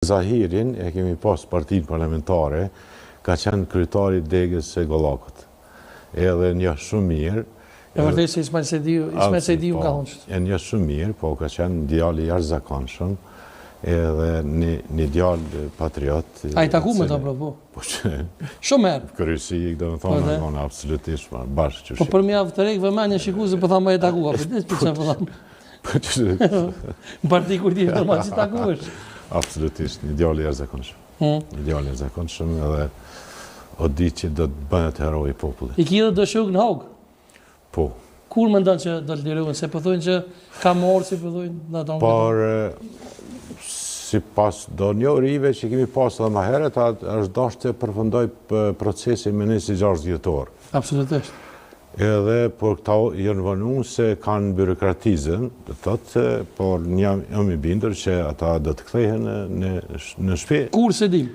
Zahirin, e kemi pas partinë parlamentare, ka qenë kryetari degës së Gollakut. Edhe një shumë mirë. E vërtet se Ismail Sejdiu ka thonë që. E një shumë mirë, po ka qenë djalë i jashtëzakonshëm, edhe një djalë patriot. A i taku me ta po? Po që... Shumë herë. Kryesi, do me thonë, në absolutisht bashkë që po për mjavë të rejkë vëmenja shikuzi, po thamë e takua. Po që... Në parti kur ti e normal që taku është. Absolutisht, një djalë i jashtëzakonshëm. Një djalë i jashtëzakonshëm edhe o di që do të bëhet hero i popullit. I ki dhe dëshuk në Haug? Po. Kur më ndonë që do të lirujnë? Se përthujnë që ka morë, si përthujnë? Por, si pas do një rive që kemi pasë dhe ma heret, është dashtë të përfëndoj procesin me nësi 6 vjetor. Absolutisht. Edhe, por këta jënë vënu se kanë byrokratizën, dhe tëtë, por jam i bindur që ata do të kthehen në shtëpi. Kur se dim?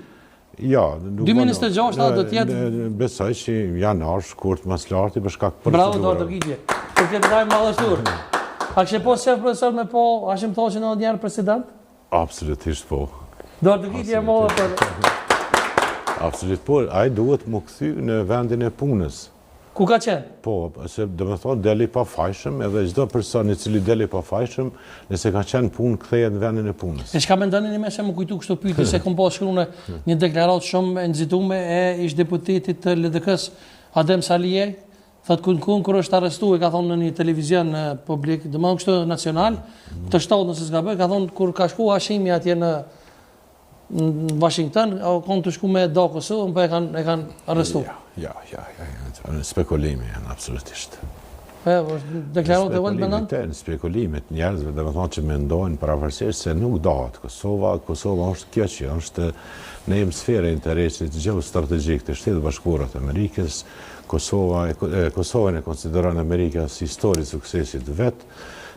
Ja. 2026 do të jetë... Besoj që janar, shkurt, mas larti, për shkak për... Bravo, Dorë Dërgjitje. Për këtë dajmë madhështur. A kështë posë shef profesor me po, a shim thonë që në njerë president? Absolutisht po. Dorë Dërgjitje e modhe për... Absolutisht po. A i duhet më këthy në vendin e punës. Ku ka qenë? Po, se dhe me thonë deli pa fajshëm, edhe gjdo person i cili deli pa fajshëm, nëse ka qenë punë, këthejet në vendin e punës. E shka me ndoni një meshe më kujtu kështu pyti, se kom pas shkru në një deklarat shumë e nëzitume e ish deputetit të LDK-s Adem Salije, thët kër është arrestu e ka thonë në një televizion publik, dhe më kështu nacional, të shtaut nëse s'ka bërë, ka thonë kur ka shku Hashimi atje në Washington, konë të shku me do Kosovë, më e kanë arrestu. Ja, spekulimi janë, absolutisht. Deklarot e vëllë bëndon? Në spekulimit njerëzve dhe me thonë që mendojnë paravarësisht se nuk dohet Kosova është kjo që është në hemisferë e interesit gjeostrategjik të Shtetit Bashkuar të Amerikës. Kosovën e konsideron Amerika si histori suksesit vetë,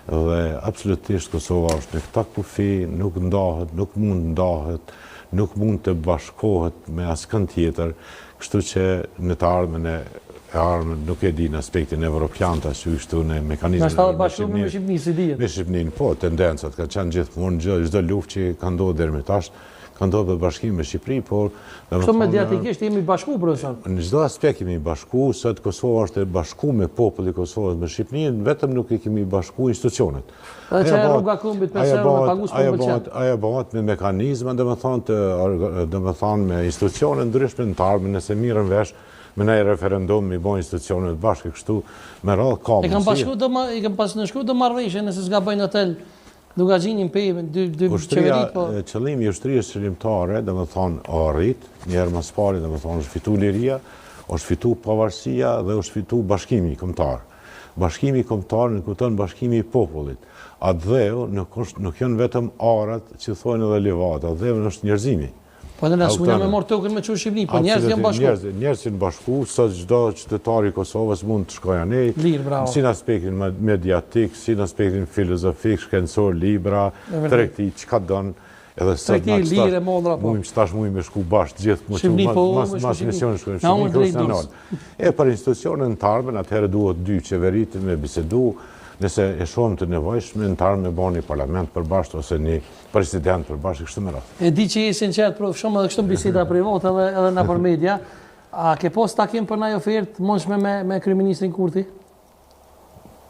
dhe absolutisht Kosova është në këta kufi, nuk ndahet, nuk mund ndahet, nuk mund të bashkohet me askën tjetër, kështu që në të ardhmen nuk e di në aspektin evropian të ashtu në mekanizmin. Në shtatë bashkume me Shqipëni, si dijet? Me Shqipënin, po, tendencat ka qenë gjithmonë, çdo luftë që ka ndodhur deri më tash, ka ndodhur për bashkim me Shqipëri, por... Kështu mediatikisht jemi bashku, profesor? Në çdo aspekt jemi bashku, sot Kosova është e bashku me populli Kosovës me Shqipërinë, vetëm nuk i kemi bashku institucionet. Dhe që e rruga kumbit për sërë me pagus për pëlqen? Aja bëhat me mekanizma, dhe me thonë me institucionet ndryshme në tarme, nëse mirën vesh, me nej referendum, mi bo institucionet bashkë kështu, me radhë kamë. I kam pas në shku të marrëveshje, nëse s'ga bëjnë hotel, duka gjinin pejme, dy qeverit, po... Qëllimi i ushtrisë qëllimtare, dhe me thonë, o rrit, njerë mas pari, dhe me thonë, është fitu liria, është fitu pavarësia dhe është fitu bashkimi kombëtar. Bashkimi kombëtar në kupton bashkimi i popullit. Atë dheu nuk janë vetëm arat që thojnë edhe livat, atë dheu është njerëzimi. Po edhe nësë unë jam e morë tokën me qurë Shqipëni, po njerës janë bashku. Njerës janë bashku, sot gjdo qytetari i Kosovës mund të shkoja nej, si në aspektin mediatik, si në aspektin filozofik, shkencor, libra, tregti, që ka donë, edhe sot mujmë që tash mujmë me shku bashkë gjithë, mas misionë shkojnë Shqipëni profesional. E për institucionën në tarmen, atëherë duhet dy qeverit me bisedu, nëse e shumë të nevojshme, në tarë me bo një parlament përbashkët, ose një president përbashkët, kështë më ratë. E di që i sinqert, prof, shumë edhe kështu biseda private edhe në për media, a ke pos takim për naj ofertë mundshme me kryeministrin Kurti?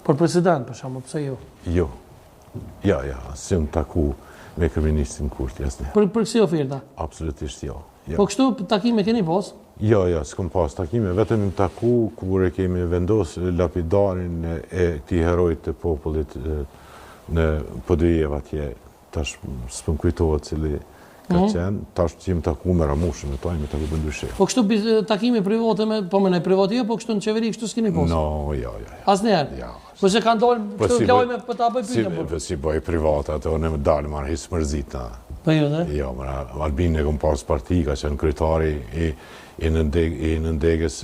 Për president, për shumë, pëse jo? Jo, ja, si më taku me kryeministrin Kurti, jasne. Për kësi oferta? Absolutisht jo. Po kështu takime keni pos? Jo, s'kom pas takime, vetëm në taku kur e kemi vendosë lapidarin e këti herojt të popullit në Podujeva atje, tash s'pëm kujtohet cili ka qenë, tash që jemi taku me Ramushën, e tajme taku bëndryshe. Po kështu takime private po me ne private jo, po kështu në qeveri kështu s'keni pos? No, jo. Asë njerë? Po që ka ndonë kështu lojme për ta bëj pyjtë? Si bëj private, ato në më dalë, marë hisë mërzita. Po jo, dhe? Jo, Albin e kom pas parti, ka qenë kryetari i nëndegës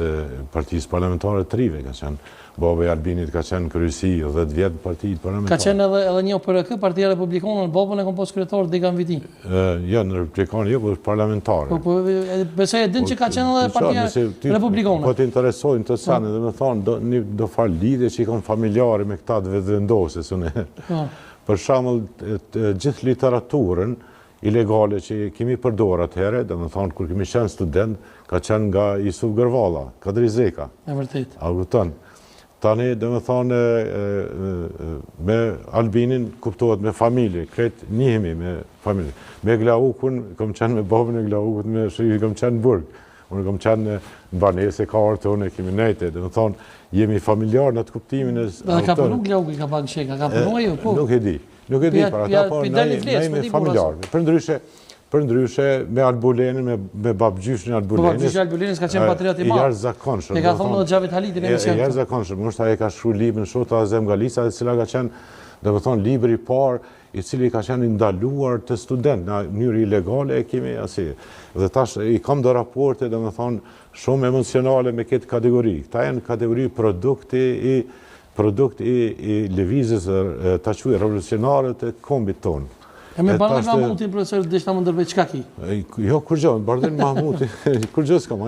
partisë parlamentare të rive, ka qenë Bobe Albinit ka qenë kryesi 10 vjetë partijit parlamentare. Ka qenë edhe një PRK, Partia Republikane, në Bobën e kom pas kryetar Digan Viti? Jo, në Republikane, jo, po parlamentare. Besoj e din që ka qenë edhe Partia Republikane. Po të interesojnë të sanë, dhe me thonë, do falë lidhje që i kom familjari me këta të vendosës. Për shembull, gjithë literaturën ilegale që kemi përdor atëherë, dhe më thonë, kur kemi qenë student, ka qenë nga Isuf Gërvala, Kadri Zeka. E vërtet. A kupton? Tani, dhe më thonë, me Albinin kuptohet me familje, kretë njihemi me familje. Me Glaukun, kom qenë me babën e Glaukut, me shri, kom qenë në Burg. Unë kom qenë në banese, ka orë të unë e kemi nejte, dhe më thonë, jemi familjar në të kuptimin e... Dhe ka punu Glauki ka pak sheka, ka punu e ju, po? Nuk e di, para ta, po nejme familjar. Për ndryshe, me Albulenin, me babgjyshin Albulenis... Babgjyshin Albulenis ka qenë patriot i madh. I jashtëzakonshëm. E ka thonë edhe Xhavit Halitin e mision. I jashtëzakonshëm, është ai ka shkruar librin Shota Azem Galica, e cila ka qenë, dhe më thonë, libri i parë, i cili ka qenë ndaluar të student, në mënyrë ilegale e kemi asi. Dhe tash, i kam do raporte, dhe më thonë, shumë emocionale me këtë kategori. Ta janë kategori produkt i lëvizjes ta quaj revolucionare të kombit tonë. E me Bardhin Mahmutin, profesor, deshta më ndërvej, qka ki? Jo, kur gjë, Bardhin Mahmutin, kur gjë s'kam,